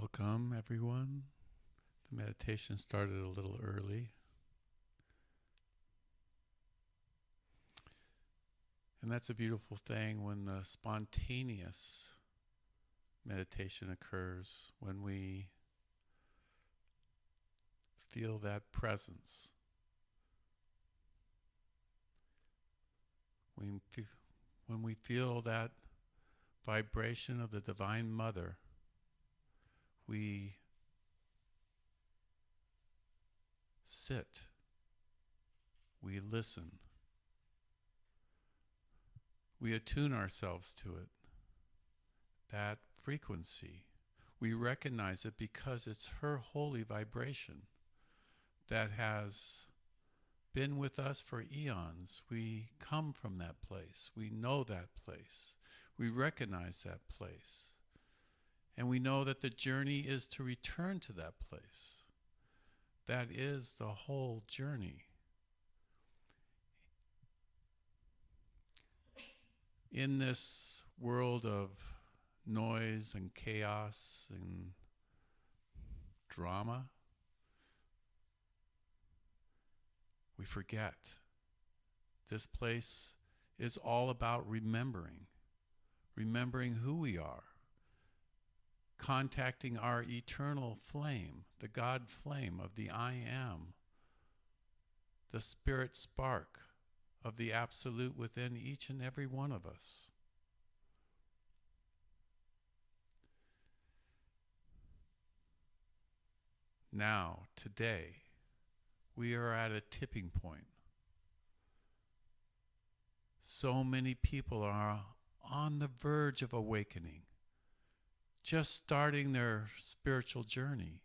Welcome, everyone. The meditation started a little early. And that's a beautiful thing when the spontaneous meditation occurs, when we feel that presence. When we feel that vibration of the Divine Mother, we sit, we listen, we attune ourselves to it, that frequency. We recognize it because it's her holy vibration that has been with us for eons. We come from that place. We know that place. We recognize that place. And we know that the journey is to return to that place. That is the whole journey. In this world of noise and chaos and drama, we forget. This place is all about remembering who we are, contacting our eternal flame, the God flame of the I Am, the spirit spark of the Absolute within each and every one of us. Now, today, we are at a tipping point. So many people are on the verge of awakening, just starting their spiritual journey,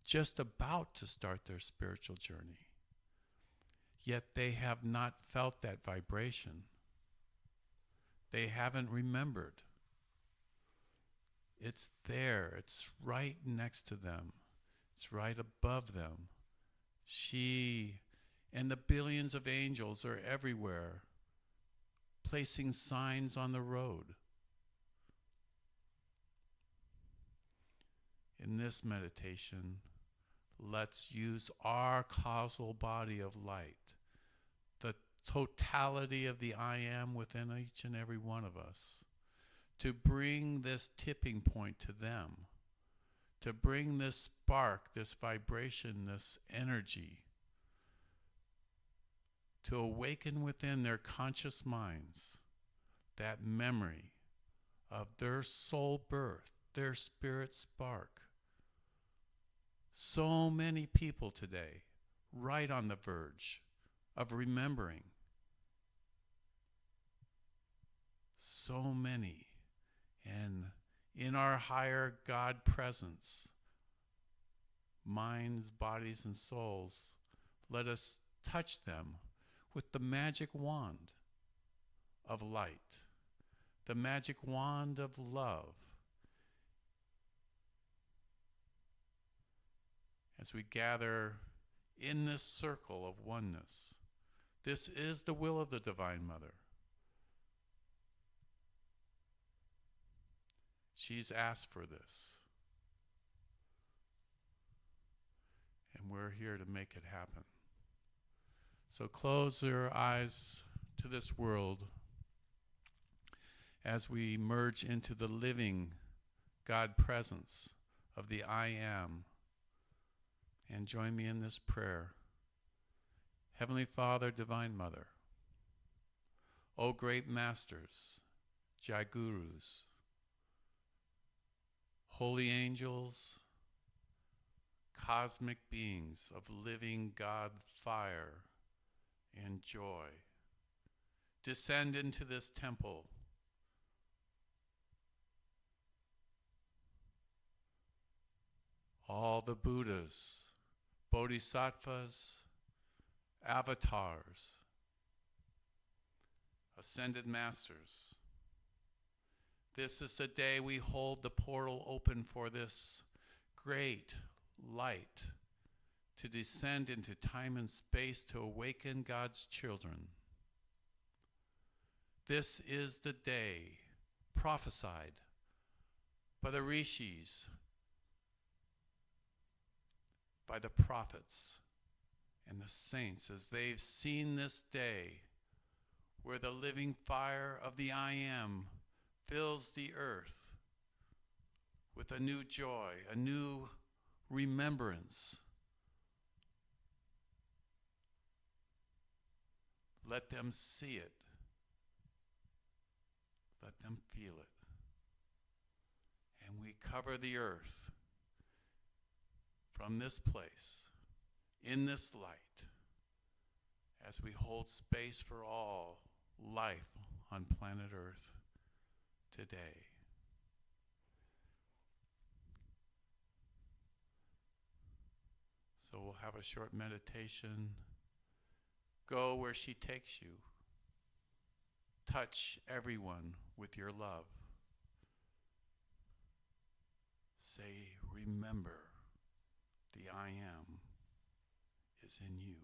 just about to start their spiritual journey. Yet they have not felt that vibration. They haven't remembered. It's there. It's right next to them. It's right above them. She and the billions of angels are everywhere, placing signs on the road. In this meditation, let's use our causal body of light, the totality of the I Am within each and every one of us, to bring this tipping point to them, to bring this spark, this vibration, this energy, to awaken within their conscious minds that memory of their soul birth, their spirit spark. So many people today, right on the verge of remembering. So many. And in our higher God presence, minds, bodies, and souls, let us touch them with the magic wand of light, the magic wand of love. As we gather in this circle of oneness, this is the will of the Divine Mother. She's asked for this. And we're here to make it happen. So close your eyes to this world as we merge into the living God presence of the I Am. And join me in this prayer. Heavenly Father, Divine Mother, O great masters, Jai Gurus, holy angels, cosmic beings of living God fire and joy, descend into this temple. All the Buddhas, Bodhisattvas, avatars, ascended masters. This is the day we hold the portal open for this great light to descend into time and space to awaken God's children. This is the day prophesied by the rishis, by the prophets and the saints as they've seen this day where the living fire of the I Am fills the earth with a new joy, a new remembrance. Let them see it. Let them feel it. And we cover the earth from this place, in this light, as we hold space for all life on planet Earth today. So we'll have a short meditation. Go where she takes you. Touch everyone with your love. Say, remember, the I Am is in you.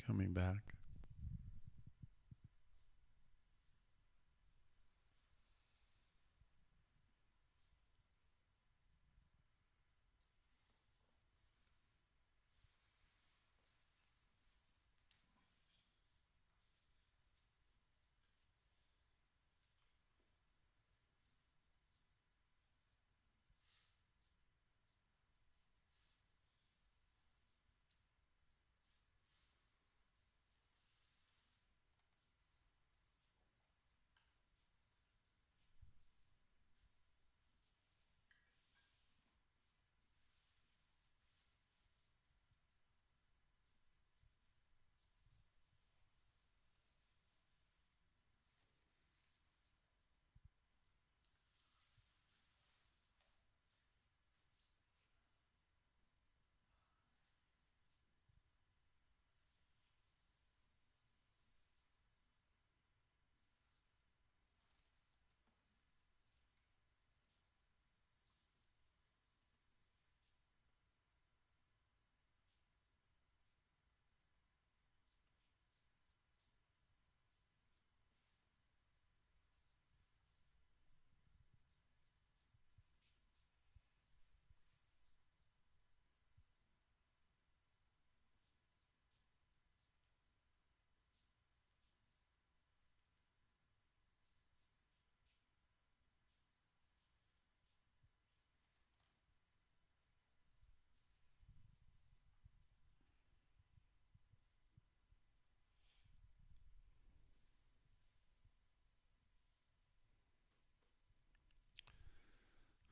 coming back.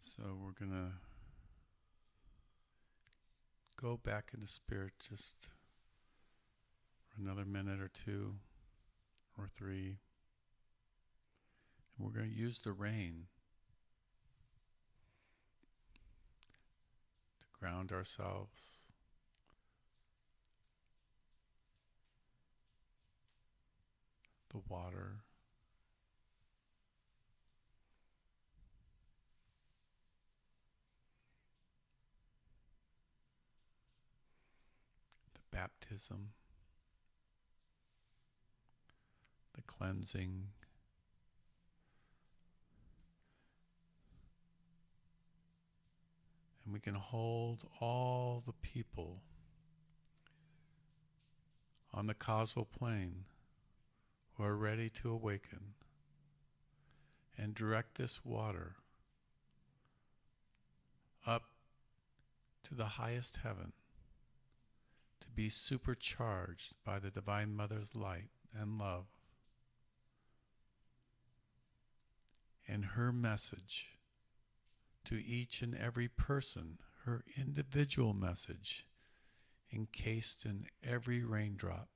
So we're going to go back into spirit just for another minute or two or three. And we're going to use the rain to ground ourselves, the water, the baptism, the cleansing, and we can hold all the people on the causal plane who are ready to awaken and direct this water up to the highest heaven to be supercharged by the Divine Mother's light and love and her message to each and every person, her individual message encased in every raindrop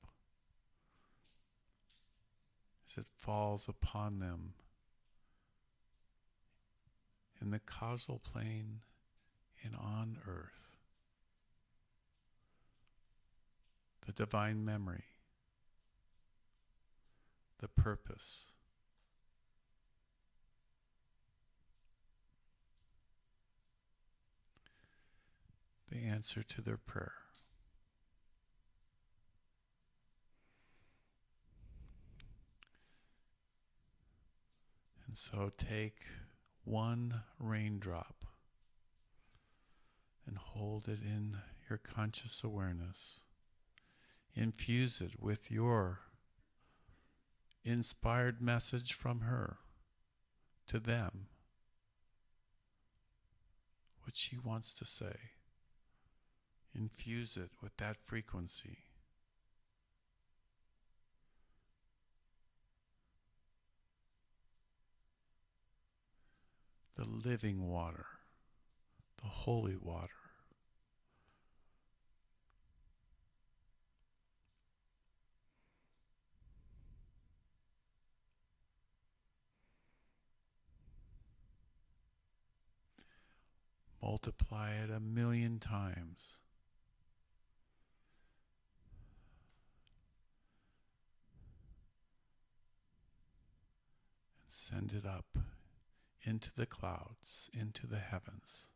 as it falls upon them in the causal plane and on earth. The divine memory, the purpose, the answer to their prayer. And so take one raindrop and hold it in your conscious awareness. Infuse it with your inspired message from her to them, what she wants to say. Infuse it with that frequency. The living water, the holy water. Multiply it 1,000,000 times. And send it up into the clouds, into the heavens.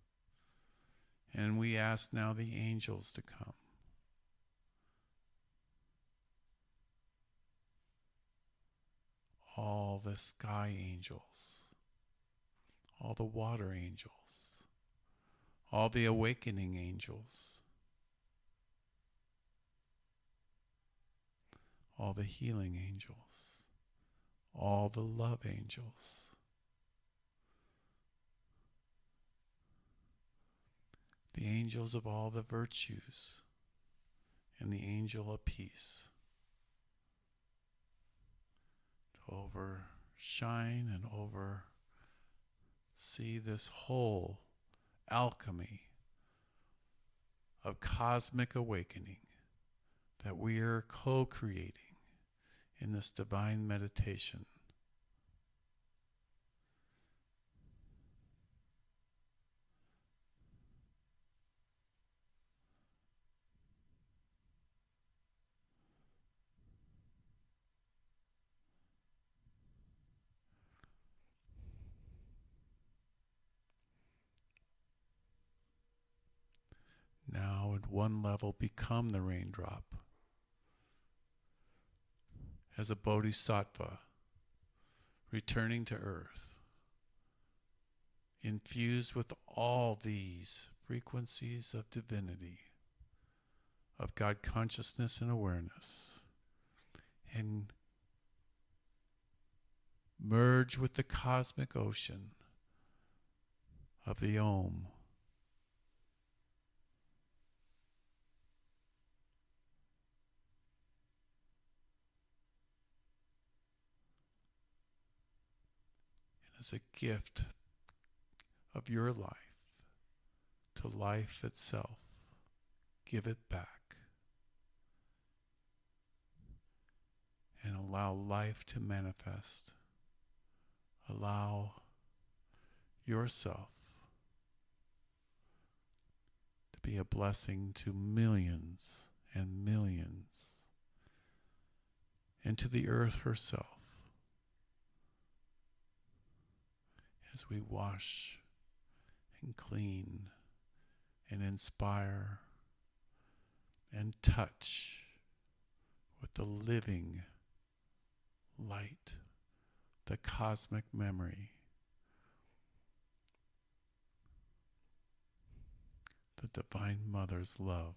And we ask now the angels to come all the sky angels, all the water angels, all the awakening angels, all the healing angels, all the love angels, the angels of all the virtues, and the angel of peace to overshine and oversee this whole alchemy of cosmic awakening that we are co-creating in this divine meditation. Now at one level become the raindrop as a bodhisattva returning to earth, infused with all these frequencies of divinity, of God consciousness and awareness, and merge with the cosmic ocean of the Om. As a gift of your life to life itself, give it back and allow life to manifest. Allow yourself to be a blessing to millions and millions, and to the earth herself, as we wash and clean and inspire and touch with the living light, the cosmic memory, the Divine Mother's love.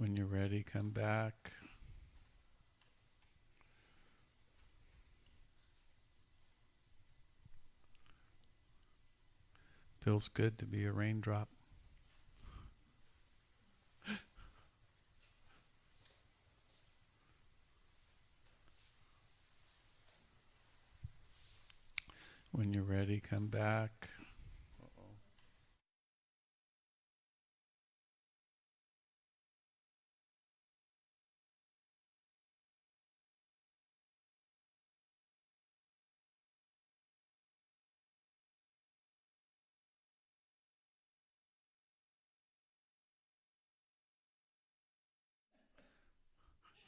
When you're ready, come back. Feels good to be a raindrop. When you're ready, come back.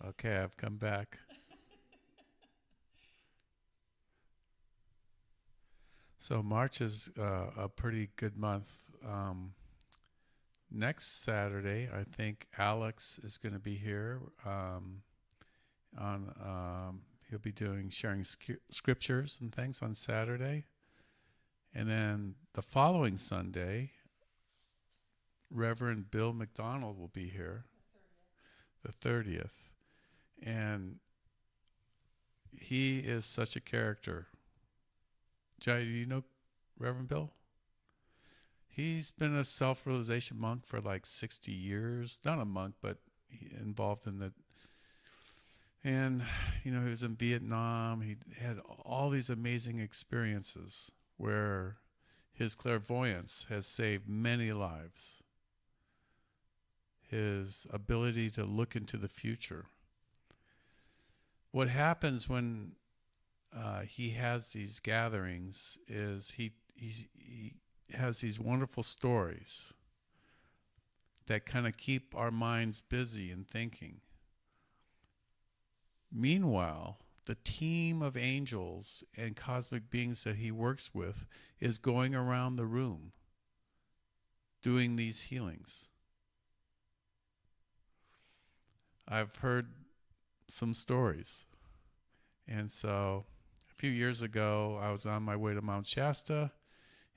Okay, I've come back. So March is a pretty good month. Next Saturday, I think Alex is going to be here. He'll be sharing scriptures and things on Saturday, and then the following Sunday, Reverend Bill McDonald will be here, the 30th, and he is such a character. Jai, do you know Reverend Bill? He's been a self-realization monk for like 60 years. Not a monk, but involved in the... And, he was in Vietnam. He had all these amazing experiences where his clairvoyance has saved many lives. His ability to look into the future. What happens when he has these gatherings is he has these wonderful stories that kind of keep our minds busy and thinking. Meanwhile, the team of angels and cosmic beings that he works with is going around the room doing these healings. I've heard some stories. And so a few years ago, I was on my way to Mount Shasta,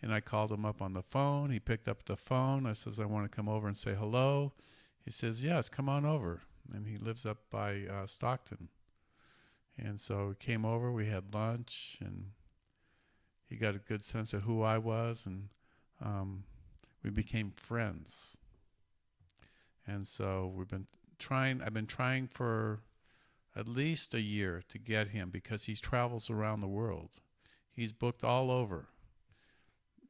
and I called him up on the phone. He picked up the phone. I says, I want to come over and say hello. He says, yes, come on over. And he lives up by Stockton. And so we came over, we had lunch, and he got a good sense of who I was, and we became friends. And so I've been trying for at least a year to get him, because he travels around the world. He's booked all over,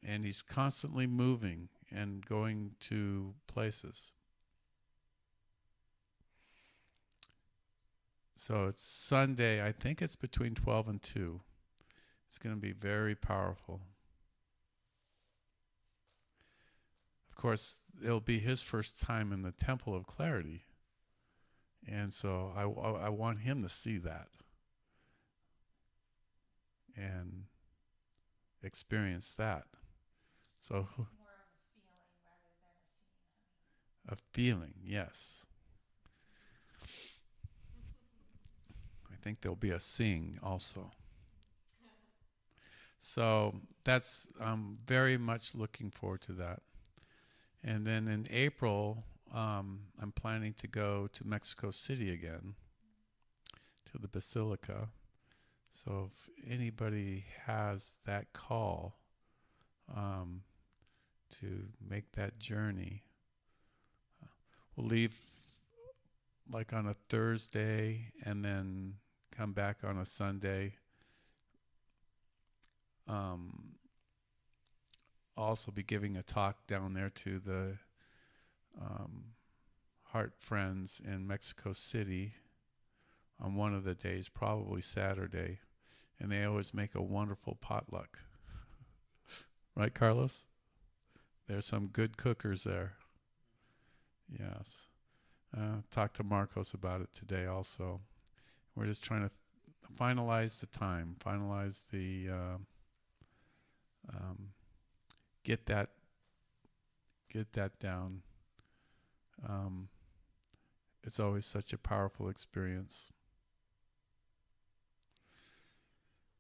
and he's constantly moving and going to places. So it's Sunday. I think it's between 12 and 2. It's going to be very powerful. Of course, it'll be his first time in the Temple of Clarity. And so I want him to see that and experience that. So more of a feeling rather than a seeing. A feeling, yes. I think there'll be a seeing also. So I'm very much looking forward to that. And then in April, I'm planning to go to Mexico City again, to the Basilica. So if anybody has that call to make that journey, we'll leave like on a Thursday and then come back on a Sunday. Also be giving a talk down there to the Heart Friends in Mexico City on one of the days, probably Saturday. And they always make a wonderful potluck. Right, Carlos? There's some good cookers there. Yes. Talked to Marcos about it today also. We're just trying to finalize the time, finalize the get that down. It's always such a powerful experience.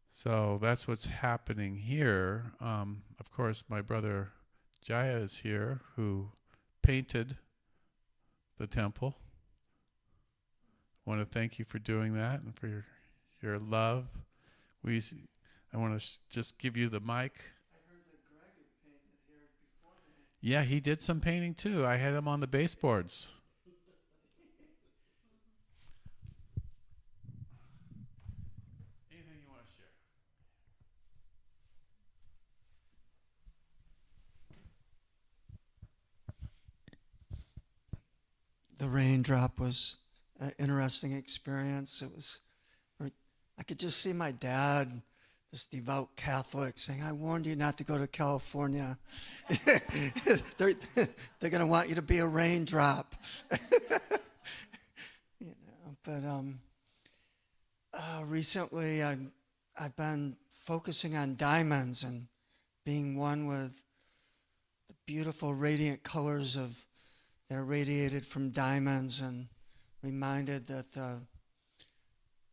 So that's what's happening here. Of course, my brother Jaya is here, who painted the temple. I want to thank you for doing that and for your love. I want to just give you the mic. I heard that Greg had painted here before that. Yeah, he did some painting too. I had him on the baseboards. Anything you want to share? The raindrop was an interesting experience. I could just see my dad, this devout Catholic, saying, "I warned you not to go to California. they're they're going to want you to be a raindrop." But recently I've been focusing on diamonds and being one with the beautiful radiant colors of that are radiated from diamonds, and reminded that the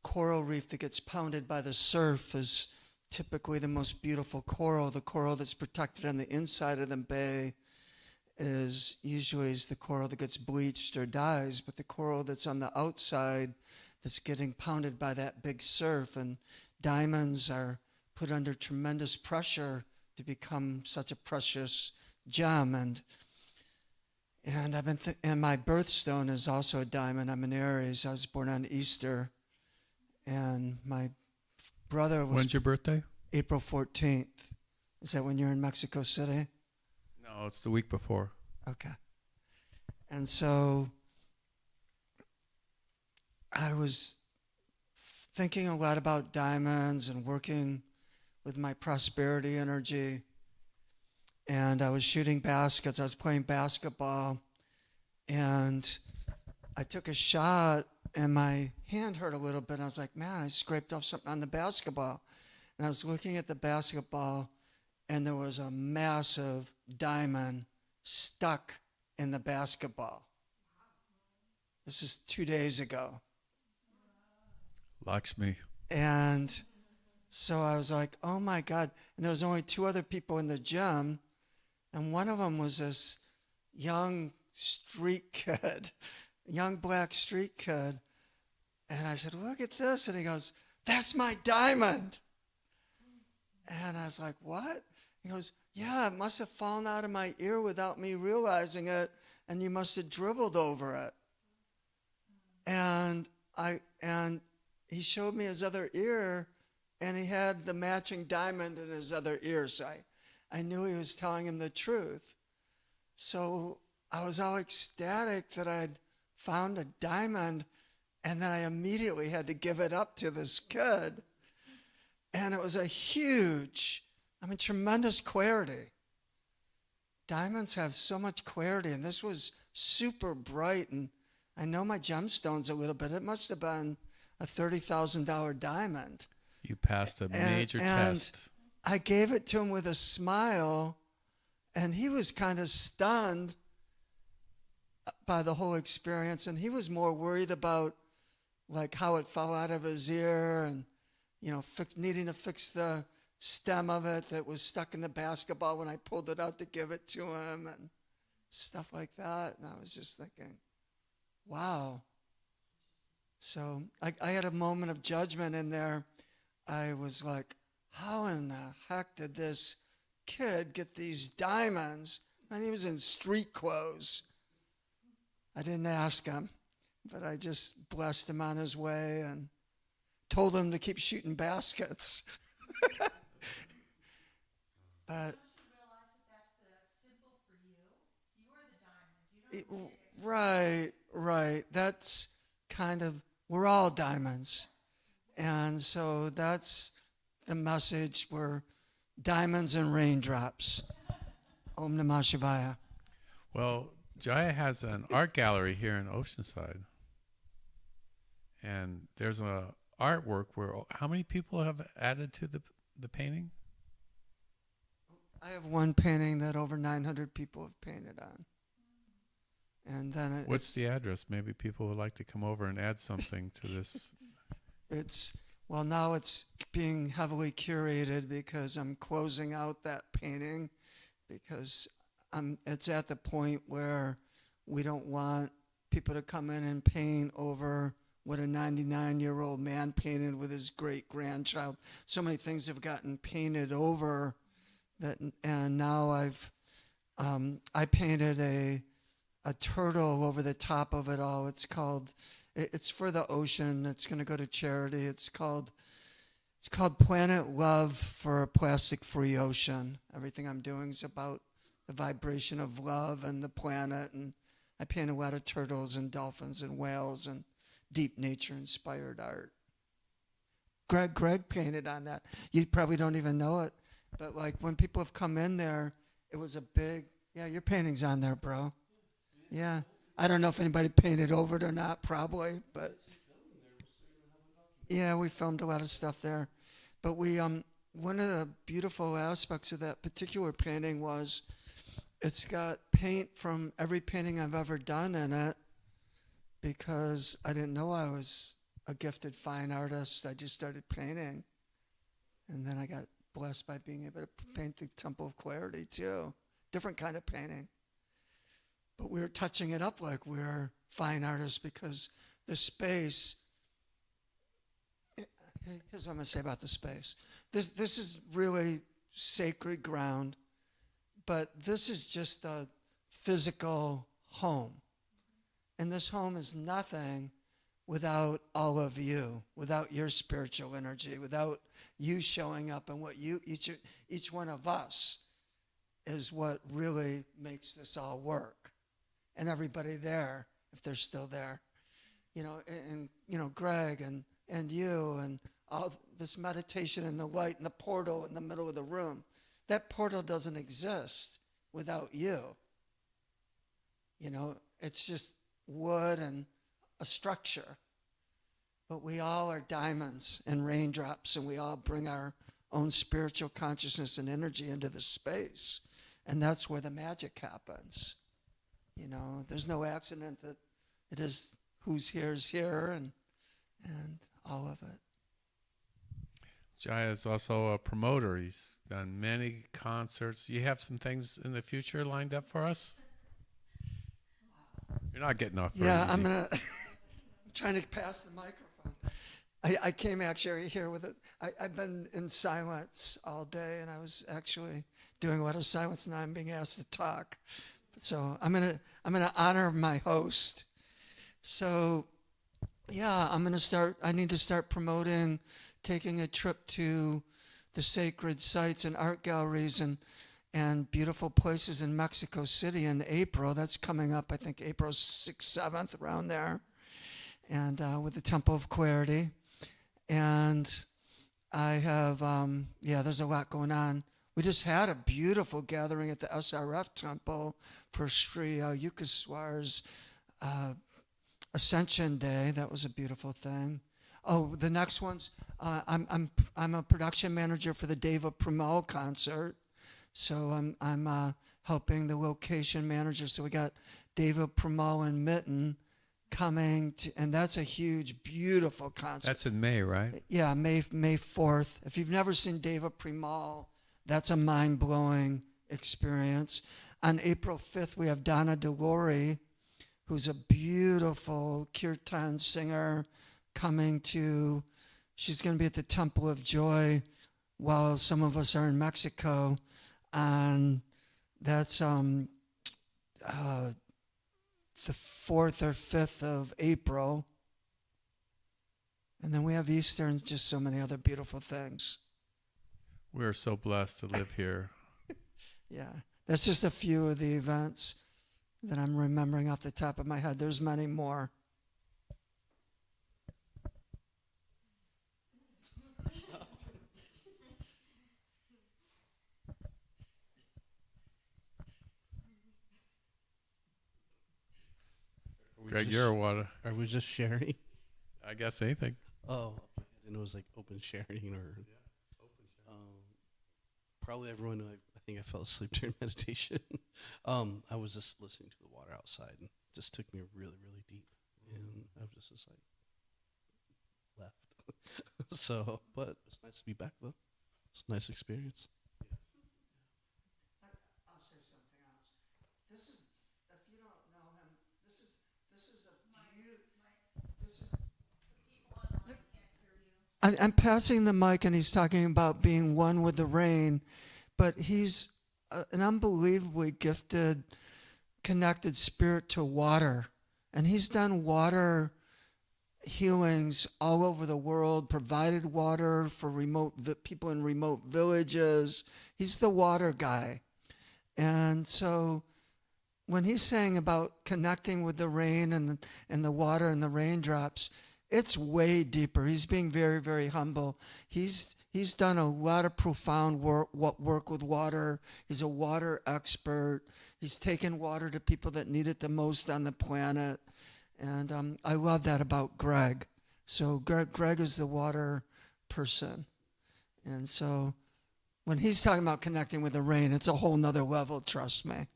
coral reef that gets pounded by the surf is typically the most beautiful coral. The coral that's protected on the inside of the bay is usually the coral that gets bleached or dies, but the coral that's on the outside that's getting pounded by that big surf, and diamonds are put under tremendous pressure to become such a precious gem. And I've been and my birthstone is also a diamond. I'm an Aries. I was born on Easter, and my brother was. When's your birthday? April 14th. Is that when you're in Mexico City? No, it's the week before. Okay. And so I was thinking a lot about diamonds and working with my prosperity energy. And I was shooting baskets. I was playing basketball. And I took a shot and my hand hurt a little bit. I was like, man, I scraped off something on the basketball. And I was looking at the basketball, and there was a massive diamond stuck in the basketball. This is 2 days ago. Lakshmi. And so I was like, oh my God. And there was only 2 other people in the gym. And one of them was this young street kid, young black street kid. And I said, look at this. And he goes, that's my diamond. And I was like, what? He goes, yeah, it must have fallen out of my ear without me realizing it, and you must have dribbled over it. And he showed me his other ear, and he had the matching diamond in his other ear. So I knew he was telling him the truth. So I was all ecstatic that I'd found a diamond, and then I immediately had to give it up to this kid. And it was a tremendous clarity. Diamonds have so much clarity, and this was super bright. And I know my gemstones a little bit. It must have been a $30,000 diamond. You passed a major test. I gave it to him with a smile, and he was kind of stunned by the whole experience. And he was more worried about like how it fell out of his ear, and needing to fix the stem of it that was stuck in the basketball when I pulled it out to give it to him, and stuff like that. And I was just thinking, wow. So I had a moment of judgment in there. I was like, how in the heck did this kid get these diamonds? And he was in street clothes. I didn't ask him, but I just blessed him on his way and told him to keep shooting baskets. But right. That's kind of, we're all diamonds. And so that's the message. We're diamonds and raindrops. Om Namah Shivaya. Well, Jaya has an art gallery here in Oceanside. And there's a artwork where how many people have added to the painting? I have one painting that over 900 people have painted on. And then what's the address? Maybe people would like to come over and add something to this. Now it's being heavily curated because I'm closing out that painting, because it's at the point where we don't want people to come in and paint over what a 99-year-old man painted with his great-grandchild. So many things have gotten painted over that, and now I painted a turtle over the top of it all. It's for the ocean. It's going to go to charity. It's called Planet Love for a Plastic-Free Ocean. Everything I'm doing is about the vibration of love and the planet. And I paint a lot of turtles and dolphins and whales and deep nature-inspired art. Greg painted on that. You probably don't even know it, but like when people have come in there, it was a big, yeah, your painting's on there, bro. Yeah. I don't know if anybody painted over it or not, probably, but yeah, we filmed a lot of stuff there. But one of the beautiful aspects of that particular painting was it's got paint from every painting I've ever done in it, because I didn't know I was a gifted fine artist. I just started painting. And then I got blessed by being able to paint the Temple of Clarity too. Different kind of painting. But we were touching it up like we were fine artists, because the space, here's what I'm going to say about the space. This is really sacred ground, but this is just a physical home. And this home is nothing without all of you, without your spiritual energy, without you showing up, and what you, each one of us is what really makes this all work. And everybody there, if they're still there, and Greg and you and all this meditation and the light and the portal in the middle of the room, that portal doesn't exist without you. It's just wood and a structure. But we all are diamonds and raindrops, and we all bring our own spiritual consciousness and energy into the space. And that's where the magic happens. There's no accident that it is who's here is here, and all of it. Jaya is also a promoter. He's done many concerts. You have some things in the future lined up for us? You're not getting off very Yeah, easy. I'm trying to pass the microphone. I came actually here with it. I've been in silence all day, and I was actually doing a lot of silence. Now I'm being asked to talk. So I'm gonna honor my host. So yeah, I need to start promoting, taking a trip to the sacred sites and art galleries and beautiful places in Mexico City in April. That's coming up, I think April 6th, 7th, around there. And with the Temple of Clarity. And I have, there's a lot going on. We just had a beautiful gathering at the SRF Temple for Sri Yukeswar's Ascension Day. That was a beautiful thing. Oh, the next one's I'm a production manager for the Deva Premal concert, so I'm helping the location manager. So we got Deva Premal and Mitten coming, and that's a huge, beautiful concert. That's in May, right? Yeah, May 4th. If you've never seen Deva Premal, that's a mind-blowing experience. On April 5th, we have Donna DeLore, who's a beautiful kirtan singer, coming to, she's going to be at the Temple of Joy while some of us are in Mexico. And that's the 4th or 5th of April. And then we have Easter and just so many other beautiful things. We are so blessed to live here. Yeah, that's just a few of the events that I'm remembering off the top of my head. There's many more. Greg, you're water. Are we just sharing? I guess anything. Oh, I didn't know it was like open sharing or. Probably everyone. I think I fell asleep during meditation. I was just listening to the water outside, and it just took me really, really deep, and I was just like left. So, but it's nice to be back though. It's a nice experience. I'll say something else. This is, if you don't know him, this is a beautiful. This is I'm passing the mic, and he's talking about being one with the rain, but he's an unbelievably gifted, connected spirit to water. And he's done water healings all over the world, provided water for people in remote villages. He's the water guy. And so when he's saying about connecting with the rain and the water and the raindrops, it's way deeper. He's being very, very humble. He's done a lot of profound work with water. He's a water expert. He's taken water to people that need it the most on the planet. And I love that about Greg. So Greg is the water person. And so when he's talking about connecting with the rain, it's a whole nother level, trust me.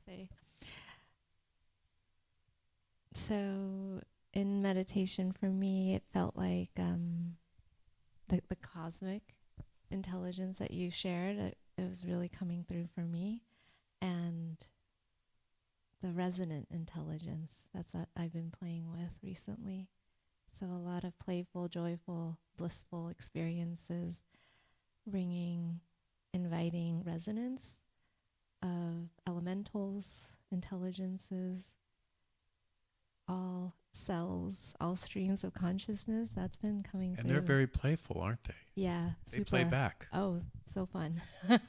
Say. So in meditation for me, it felt like the cosmic intelligence that you shared, it was really coming through for me, and the resonant intelligence that's what I've been playing with recently. So a lot of playful, joyful, blissful experiences, inviting resonance of elementals, intelligences, all cells, all streams of consciousness. That's been coming through. And they're very playful, aren't they? Yeah. They play back. Oh, so fun. If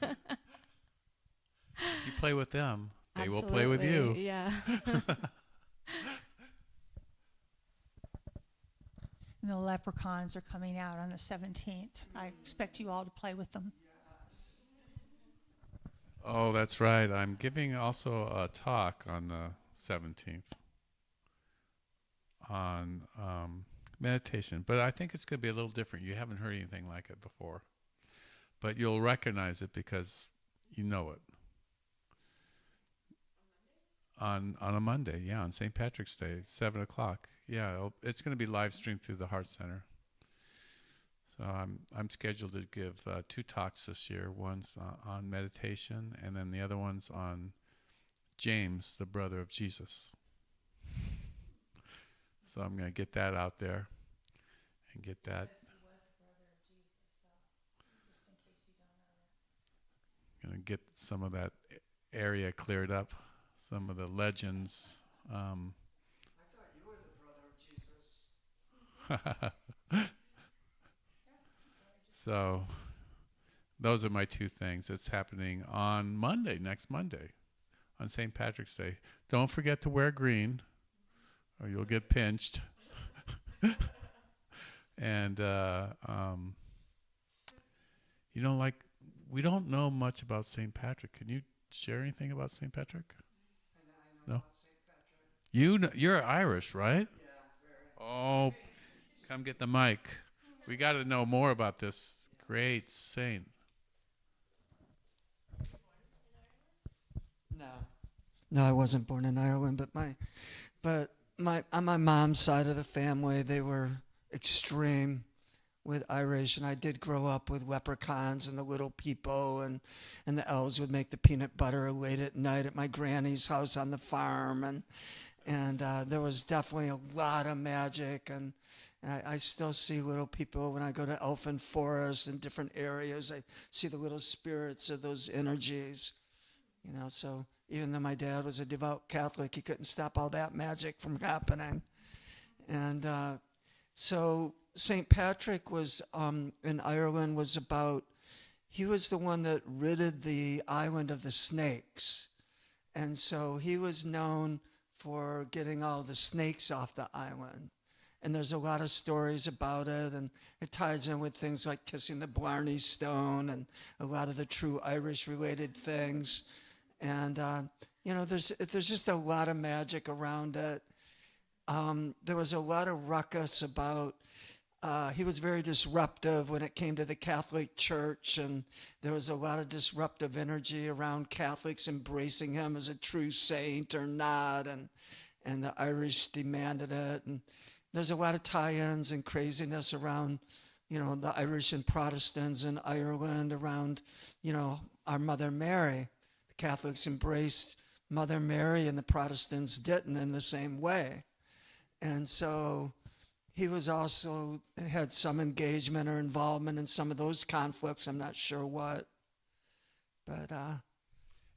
you play with them, they will play with you. Yeah. And the leprechauns are coming out on the 17th. I expect you all to play with them. Oh, that's right. I'm giving also a talk on the 17th on meditation, but I think it's going to be a little different. You haven't heard anything like it before, but you'll recognize it because you know it. On a Monday, yeah, on St. Patrick's Day, 7 o'clock. Yeah, it's going to be live streamed through the Heart Center. So I'm scheduled to give 2 talks this year. One's on meditation, and then the other one's on James, the brother of Jesus. So I'm going to get that out there and get that. Going to get some of that area cleared up, some of the legends. I thought you were the brother of Jesus. So those are my 2 things. It's happening on Monday, next Monday, on St. Patrick's Day. Don't forget to wear green, or you'll get pinched. And we don't know much about St. Patrick. Can you share anything about St. Patrick? I know No. about St. Patrick. You're Irish, right? Yeah, very. Oh, come get the mic. We got to know more about this great saint. No, I wasn't born in Ireland, but on my mom's side of the family, they were extreme with Irish, and I did grow up with leprechauns and the little people, and the elves would make the peanut butter late at night at my granny's house on the farm, and there was definitely a lot of magic, and I still see little people when I go to Elfin Forest in different areas. I see the little spirits of those energies, so even though my dad was a devout Catholic, he couldn't stop all that magic from happening. And so St. Patrick was in Ireland he was the one that ridded the island of the snakes. And so he was known for getting all the snakes off the island. And there's a lot of stories about it, and it ties in with things like kissing the Blarney Stone and a lot of the true Irish-related things. And, there's just a lot of magic around it. There was a lot of ruckus about, he was very disruptive when it came to the Catholic Church, and there was a lot of disruptive energy around Catholics embracing him as a true saint or not, and the Irish demanded it. And there's a lot of tie-ins and craziness around, the Irish and Protestants in Ireland, around, our Mother Mary. The Catholics embraced Mother Mary and the Protestants didn't in the same way. And so he was also had some engagement or involvement in some of those conflicts. I'm not sure what. But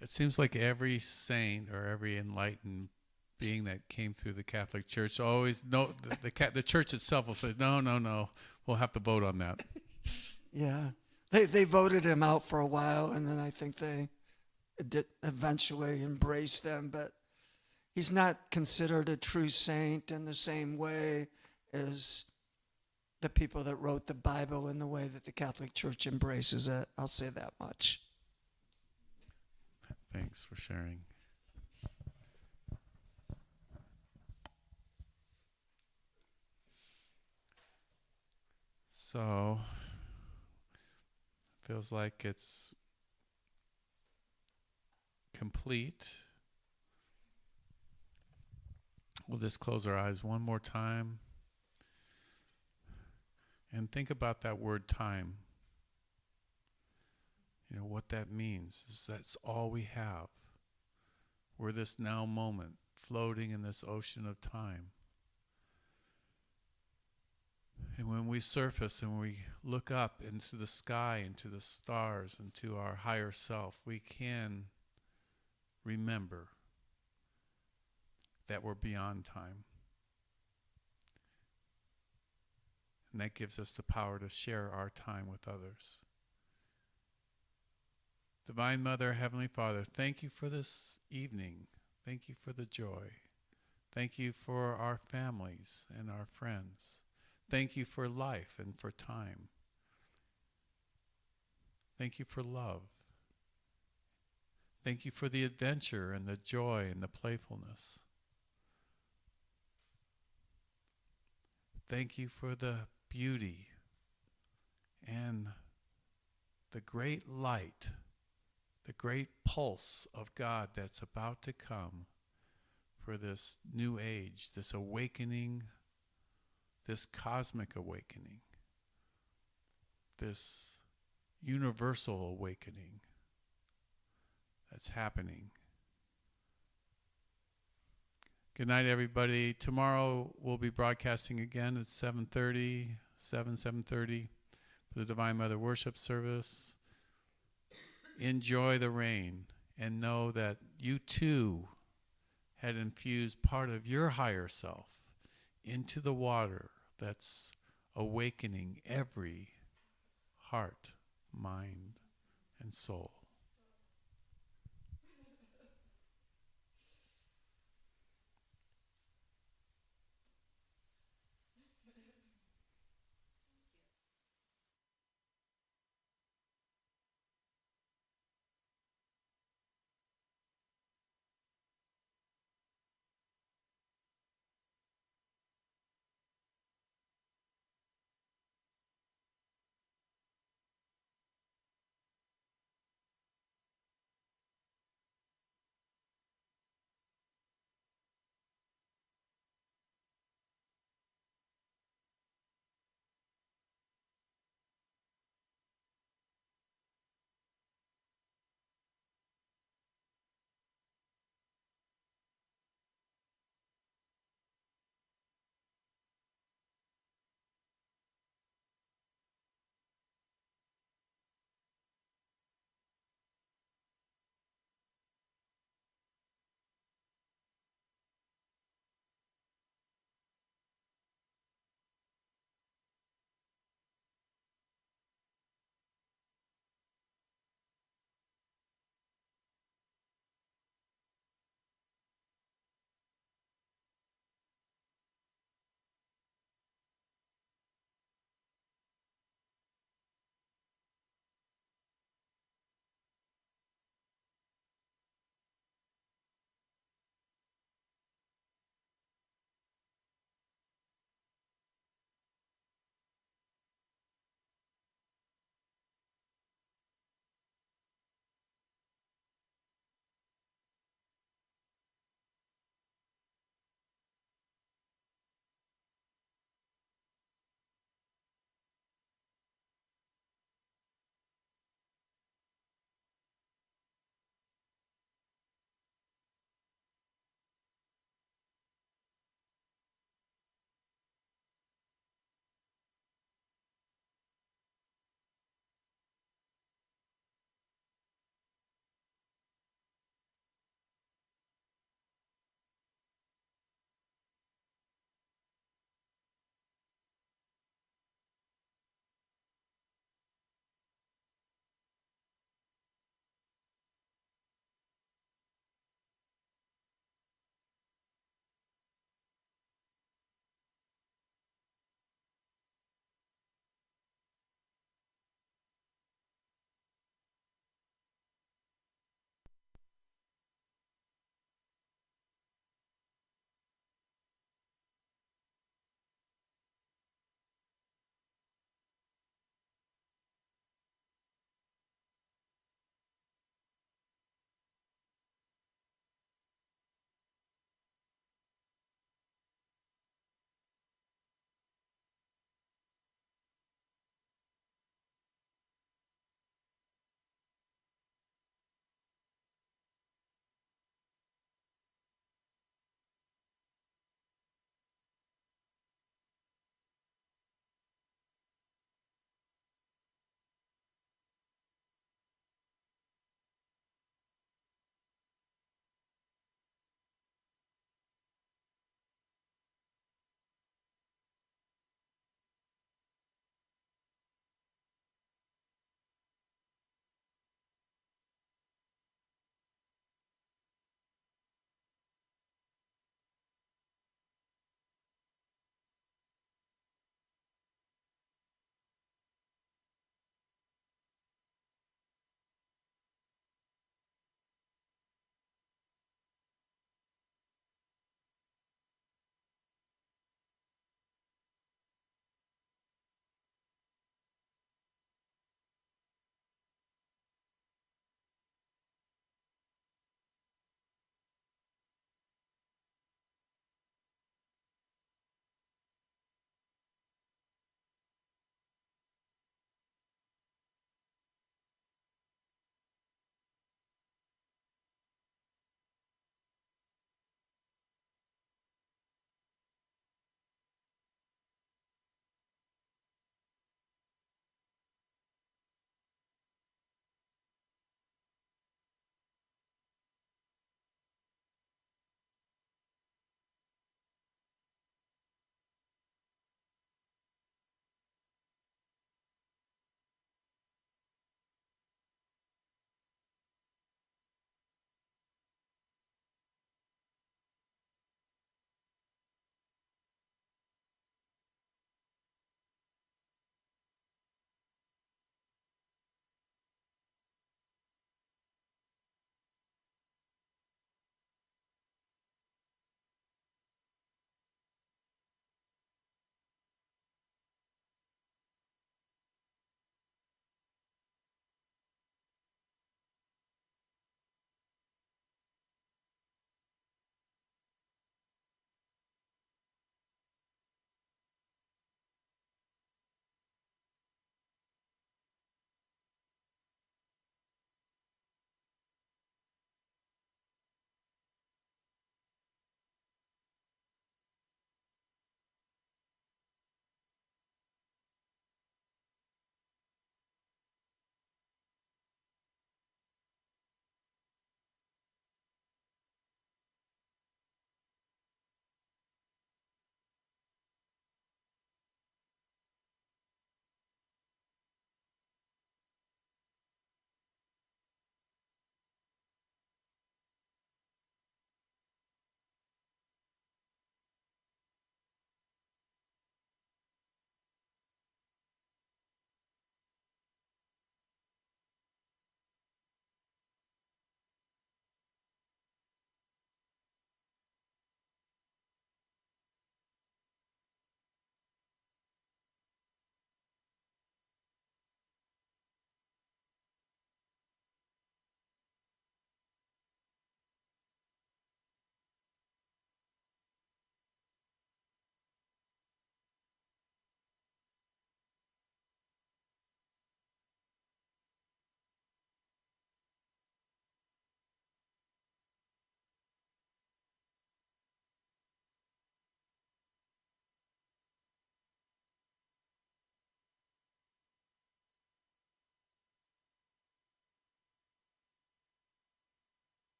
It seems like every saint or every enlightened being that came through the Catholic Church always the church itself will say no, we'll have to vote on that. yeah, they voted him out for a while, and then I think they did eventually embraced him. But he's not considered a true saint in the same way as the people that wrote the Bible in the way that the Catholic Church embraces it. I'll say that much. Thanks for sharing. So, feels like it's complete. We'll just close our eyes one more time and think about that word time. You know, what that means is that's all we have. We're this now moment floating in this ocean of time. And when we surface and we look up into the sky, into the stars, into our higher self, we can remember that we're beyond time. And that gives us the power to share our time with others. Divine Mother, Heavenly Father, thank you for this evening. Thank you for the joy. Thank you for our families and our friends. Thank you for life and for time. Thank you for love. Thank you for the adventure and the joy and the playfulness. Thank you for the beauty and the great light, the great pulse of God that's about to come for this new age, this awakening, this cosmic awakening, this universal awakening that's happening. Good night, everybody. Tomorrow we'll be broadcasting again at 7:30 for the Divine Mother worship service. Enjoy the rain and know that you too had infused part of your higher self into the water that's awakening every heart, mind, and soul.